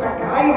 2.5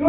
2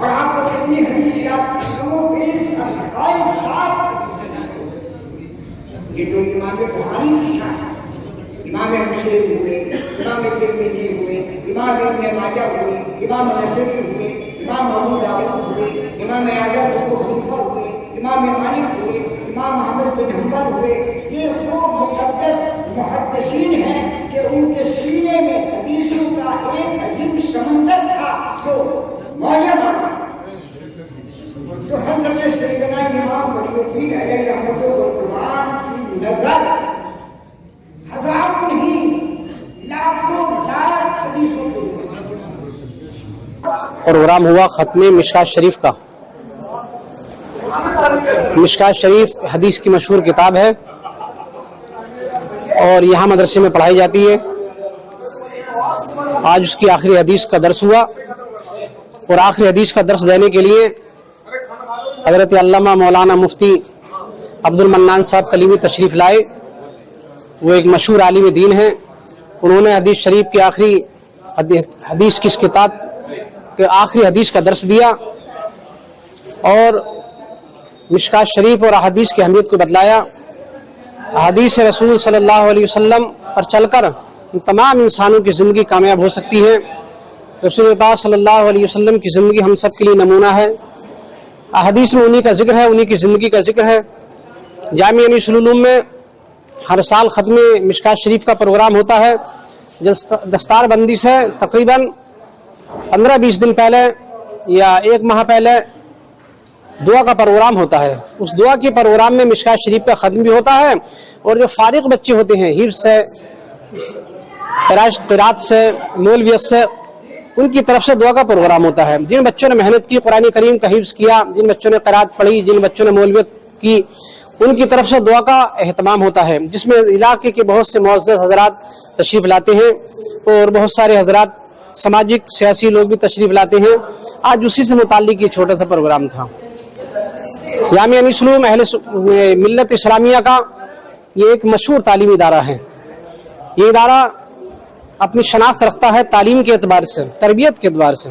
اور آپ کو کتنی حدیث یاد کموں بیش اٹھائیس حدیث. یہ تو امام بخاری کی شان ہے. امام مسلم ہوئے, امام ترمذی ہوئے, امام ابن ماجہ ہوئے, امام نسائی ہوئے, امام ابو داؤد ہوئے, امام اعظم ابو حنیفہ ہوئے, امام مالک ہوئے, امام احمد بن حنبل ہوئے. یہ وہ مقدس محدثین ہیں کہ ان کے سینے میں حدیثوں کا ایک عظیم سمندر تھا جو معلوم آتا. تو حضرت سیدنا امام ولی الدین علیہ رحمۃ القرآن کی نظر ہزاروں ہی لاکھوں لاکھ حدیثوں کو پروگرام ہوا ختم مشکات شریف کا. مشکات شریف حدیث کی مشہور کتاب ہے اور یہاں مدرسے میں پڑھائی جاتی ہے. آج اس کی آخری حدیث کا درس ہوا اور آخری حدیث کا درس دینے کے لیے حضرت علامہ مولانا مفتی عبد المنان صاحب کلیمی تشریف لائے. وہ ایک مشہور عالم دین ہیں. انہوں نے حدیث شریف کی آخری حدیث کی اس کتاب کے آخری حدیث کا درس دیا اور مشکات شریف اور احادیث کی اہمیت کو بتلایا. احادیث رسول صلی اللہ علیہ وسلم پر چل کر تمام انسانوں کی زندگی کامیاب ہو سکتی ہے. رسول پاک صلی اللہ علیہ وسلم کی زندگی ہم سب کے لیے نمونہ ہے. احادیث میں انہی کا ذکر ہے, انہی کی زندگی کا ذکر ہے. جامعہ انیس العلوم میں ہر سال ختم مشکات شریف کا پروگرام ہوتا ہے. دستار بندی سے تقریباً 15-20 دن پہلے یا ایک ماہ پہلے دعا کا پروگرام ہوتا ہے. اس دعا کے پروگرام میں مشکات شریف کا ختم بھی ہوتا ہے اور جو فارغ بچے ہوتے ہیں حفظ سے, قرات سے, مولویت سے, ان کی طرف سے دعا کا پروگرام ہوتا ہے. جن بچوں نے محنت کی, قرآن کریم کا حفظ کیا, جن بچوں نے قرات پڑھی, جن بچوں نے مولویت کی, ان کی طرف سے دعا کا اہتمام ہوتا ہے جس میں علاقے کے بہت سے معزز حضرات تشریف لاتے ہیں اور بہت سارے حضرات سماجک سیاسی لوگ بھی تشریف لاتے ہیں. آج اسی سے متعلق یہ چھوٹا سا پروگرام تھا. جامعہ انیس العلوم اہل ملت اسلامیہ کا یہ ایک مشہور تعلیمی ادارہ ہے. یہ ادارہ اپنی شناخت رکھتا ہے تعلیم کے اعتبار سے, تربیت کے اعتبار سے.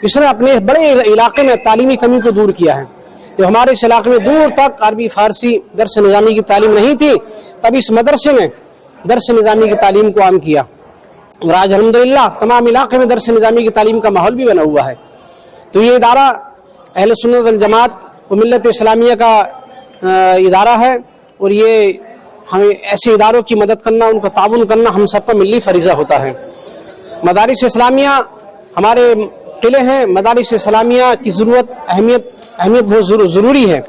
اس نے اپنے بڑے علاقے میں تعلیمی کمی کو دور کیا ہے. جو ہمارے اس علاقے میں دور تک عربی فارسی درس نظامی کی تعلیم نہیں تھی, تب اس مدرسے نے درس نظامی کی تعلیم کو عام کیا اور آج الحمدللہ تمام علاقے میں درس نظامی کی تعلیم کا ماحول بھی بنا ہوا ہے. تو یہ ادارہ اہل سنت والجماعت و ملت اسلامیہ کا ادارہ ہے اور یہ ہمیں ایسے اداروں کی مدد کرنا, ان کو تعاون کرنا ہم سب کا ملی فریضہ ہوتا ہے. مدارس اسلامیہ ہمارے قلعے ہیں. مدارس اسلامیہ کی ضرورت اہمیت بہت ضروری ہے.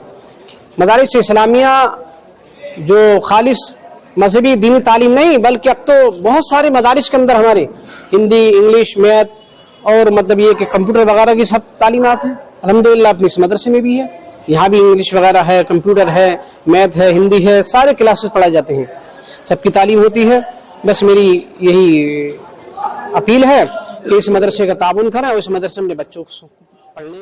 مدارس اسلامیہ جو خالص مذہبی دینی تعلیم نہیں بلکہ اب تو بہت سارے مدارس کے اندر ہمارے ہندی, انگلش, میتھ اور مطلب یہ کہ کمپیوٹر وغیرہ کی سب تعلیمات ہیں. الحمدللہ اپنے اس مدرسے میں بھی ہے. یہاں بھی انگلش وغیرہ ہے, کمپیوٹر ہے, میتھ ہے, ہندی ہے, سارے کلاسز پڑھائے جاتے ہیں, سب کی تعلیم ہوتی ہے. بس میری یہی اپیل ہے کہ اس مدرسے کا تعاون کریں اور اس مدرسے میں بچوں کو پڑھنے